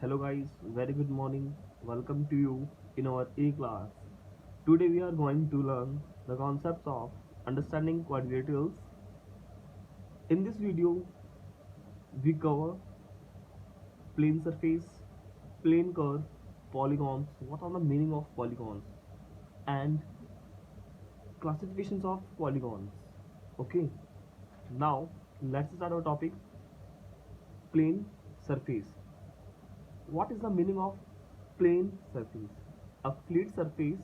Hello guys, very good morning. Welcome to you in our A class. Today we are going to learn the concepts of understanding quadrilaterals. In this video, we cover plane surface, plane curve, polygons, what are the meaning of polygons, and classifications of polygons. Okay, now let's start our topic plane surface. What is the meaning of plane surface? A flat surface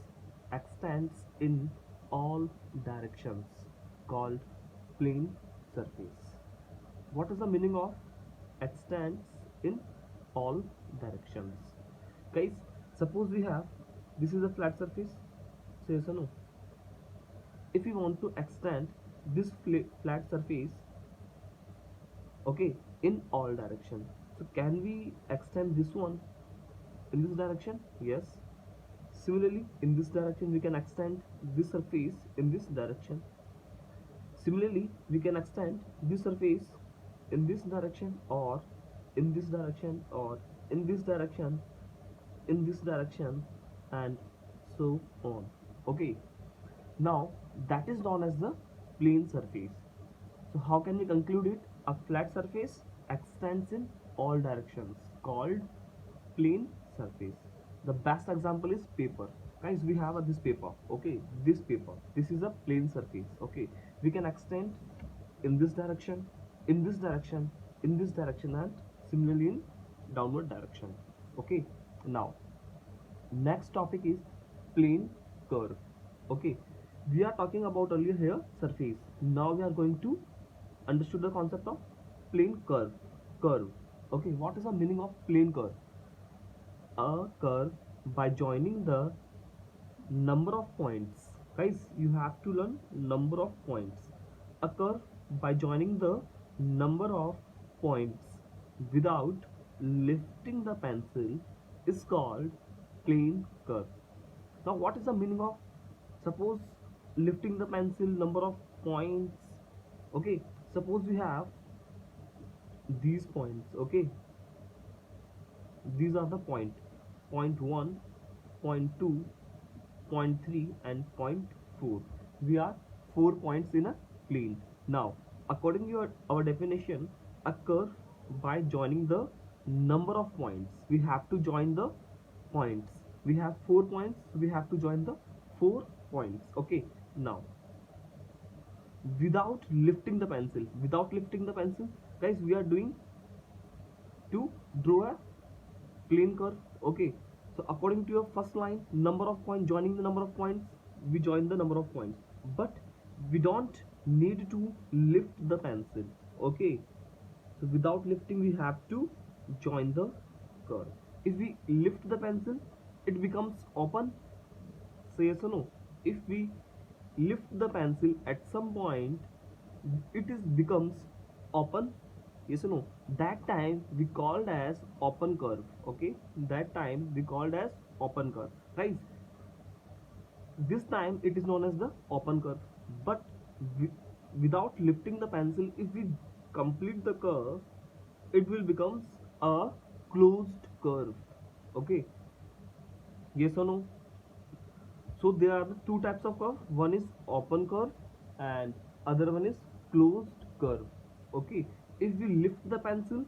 extends in all directions called plane surface. What is the meaning of extends in all directions? Guys, suppose we have this is a flat surface. Say yes or no. If we want to extend this flat surface, okay, in all direction, so can we extend this one in this direction? Yes. Similarly, in this direction we can extend this surface in this direction. Similarly, we can extend this surface in this direction or in this direction or in this direction, in this direction, and so on. Okay, now that is known as the plane surface. So how can we conclude it? A flat surface extends in all directions called plane surface. The best example is paper. Guys, we have this paper. Okay, this paper. This is a plane surface. Okay, we can extend in this direction, in this direction, in this direction, and similarly in downward direction. Okay, now next topic is plane curve. Okay, we are talking about earlier here surface. Now we are going to understood the concept of plane curve. Okay, what is the meaning of plane curve? A curve by joining the number of points. Guys, you have to learn number of points. A curve by joining the number of points without lifting the pencil is called plane curve. Now what is the meaning of suppose lifting the pencil number of points? Okay, suppose we have these points. Okay, these are the point 1, point 2, point 3, and point 4. We are 4 points in a plane. Now according to our definition, a curve by joining the number of points, we have to join the points. We have 4 points, so we have to join the 4 points. Okay, now without lifting the pencil, guys, we are doing to draw a plane curve. Okay, so according to your first line, number of points, joining the number of points, we join the number of points, but we don't need to lift the pencil. Okay, so without lifting we have to join the curve. If we lift the pencil, it becomes open. Say yes or no. If we lift the pencil at some point, it is becomes open. Yes or no. That time we called as open curve. Okay, that time we called as open curve. Guys, this time it is known as the open curve. But wi- without lifting the pencil, if we complete the curve, it will becomes a closed curve. Okay, yes or no. So there are the two types of curve. One is open curve and other one is closed curve. Okay, if we lift the pencil,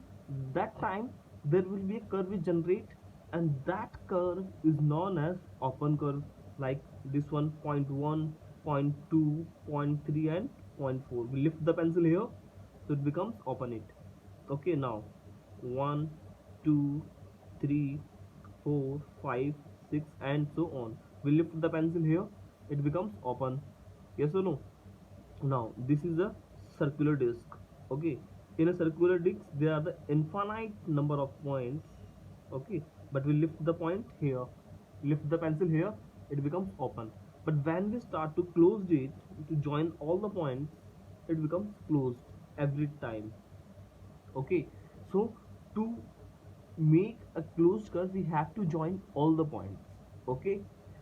that time there will be a curve we generate, and that curve is known as open curve. Like this one, point 1, point 2, point 3, and point 4. We lift the pencil here, so it becomes open it. Okay, now 1, 2, 3, 4, 5, 6, and so on. We lift the pencil here, it becomes open. Yes or no. Now this is a circular disc. Okay, in a circular disc there are the infinite number of points. Okay, but we lift the point here, lift the pencil here, it becomes open. But when we start to close it to join all the points, it becomes closed every time. Okay, so to make a closed curve we have to join all the points. Okay,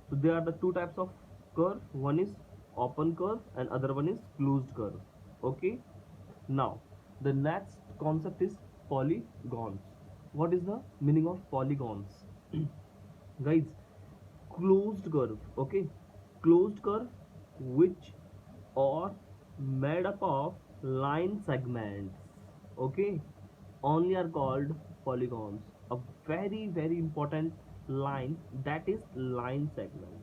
so there are the two types of curve. One is open curve and other one is closed curve. Okay, now the next concept is polygons. what is the meaning of polygons? Guys, closed curve, okay, closed curve which are made up of line segments, okay, only are called polygons. A very important line, that is line segment.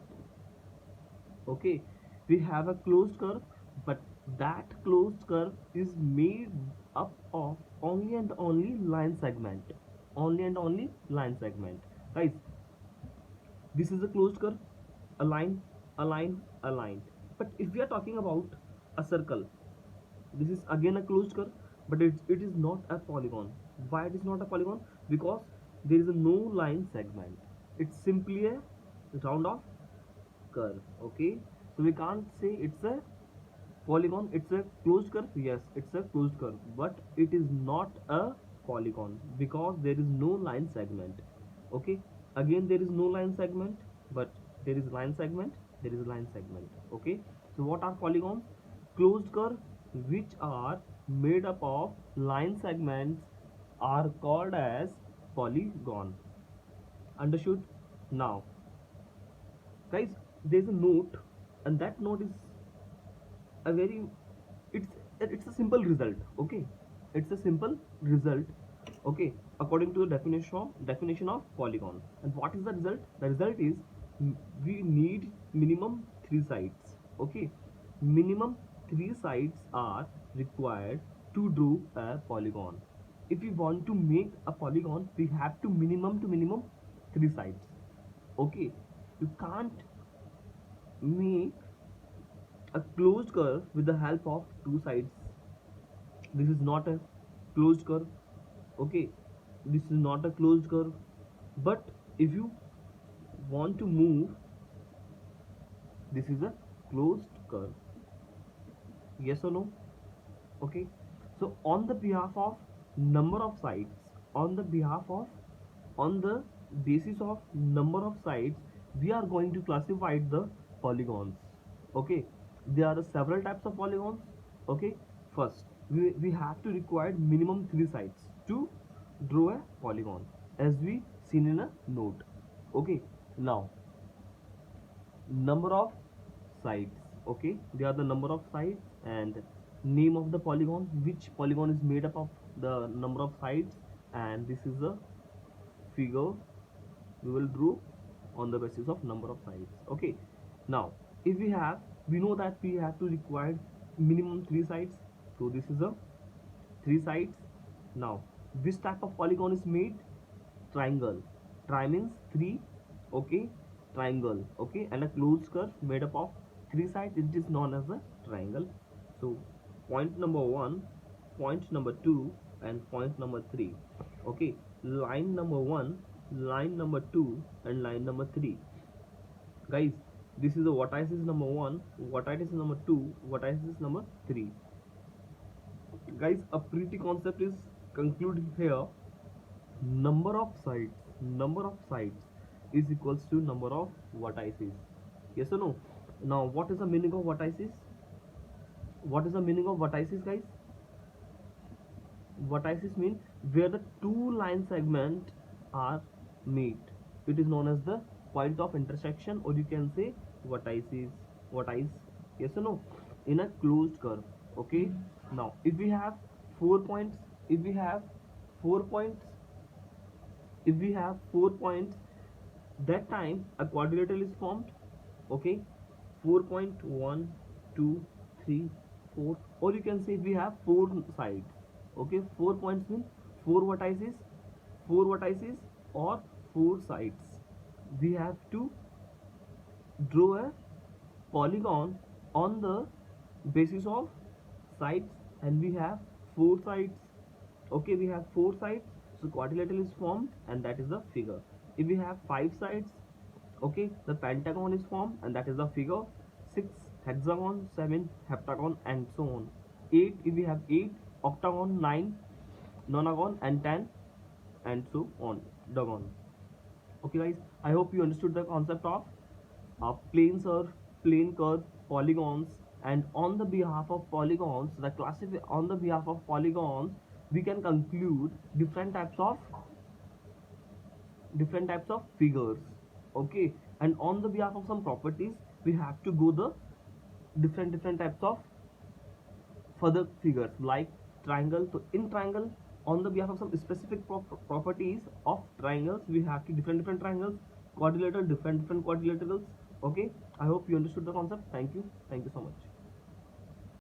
Okay, we have a closed curve, but that closed curve is made up of only and only line segment, only and only line segment. Guys, this is a closed curve, a line, a line, a line. But if we are talking about a circle, this is again a closed curve, but it is not a polygon. Why it is not a polygon? Because there is a no line segment. It's simply a round of curve. Okay, so we can't say it's a polygon. It's a closed curve. Yes, it's a closed curve, but it is not a polygon because there is no line segment. Okay, again there is no line segment, but there is line segment, there is line segment. Okay, so what are polygons? Closed curve which are made up of line segments are called as polygon. Understood? Now guys, there's a note, and that note is a very, it's a simple result. Okay, it's a simple result. Okay, according to the definition of polygon. And what is the result? The result is we need minimum three sides. Okay, minimum three sides are required to draw a polygon. If we want to make a polygon, we have to minimum three sides. Okay, you can't make a closed curve with the help of two sides. This is not a closed curve. Okay, this is not a closed curve. But if you want to move, this is a closed curve. Yes or no? Okay, so on the behalf of number of sides, on the behalf of, on the basis of number of sides, we are going to classify the polygons. Okay, there are several types of polygons. Okay, first we have to require minimum three sides to draw a polygon, as we seen in a note. Okay, now number of sides. Okay, they are the number of sides, and name of the polygon, which polygon is made up of the number of sides, and this is the figure we will draw on the basis of number of sides. Okay, now if we have, we know that we have to require minimum three sides, so this is a three sides. Now this type of polygon is made triangle. Tri means three. Okay, triangle. Okay, and a closed curve made up of three sides, it is known as a triangle. So point number one, point number two, and point number three. Okay, line number one, line number two, and line number three. Guys, this is the vertices number one, vertices number two, vertices number three. Guys, a pretty concept is concluded here. Number of sides is equals to number of vertices. Yes or no? Now what is the meaning of vertices? What is the meaning of vertices, guys? Vertices mean where the two line segments are meet. It is known as the point of intersection, or you can say vertices. Vertice. Yes or no? In a closed curve. Okay. Now if we have 4 points, if we have 4 points, if we have 4 points, that time a quadrilateral is formed. Okay, 4.1, 2, 3, 4, or you can say we have four sides. Okay, 4 points mean four vertices or four sides. We have to draw a polygon on the basis of sides, and we have four sides. Okay, we have four sides, so quadrilateral is formed, and that is the figure. If we have five sides, okay, the pentagon is formed, and that is the figure. Six, hexagon. Seven, heptagon, and so on. Eight, if we have eight, octagon. Nine, nonagon, and 10, and so on, dagon. Okay guys, I hope you understood the concept of planes or plane curve, polygons. And on the behalf of polygons, on the behalf of polygons, we can conclude different types of different types of figures. Okay, and on the behalf of some properties we have to go the different types of further figures like triangle. So in triangle, on the behalf of some specific properties of triangles, we have to different triangles, quadrilateral, different quadrilaterals. Okay, I hope you understood the concept. Thank you so much.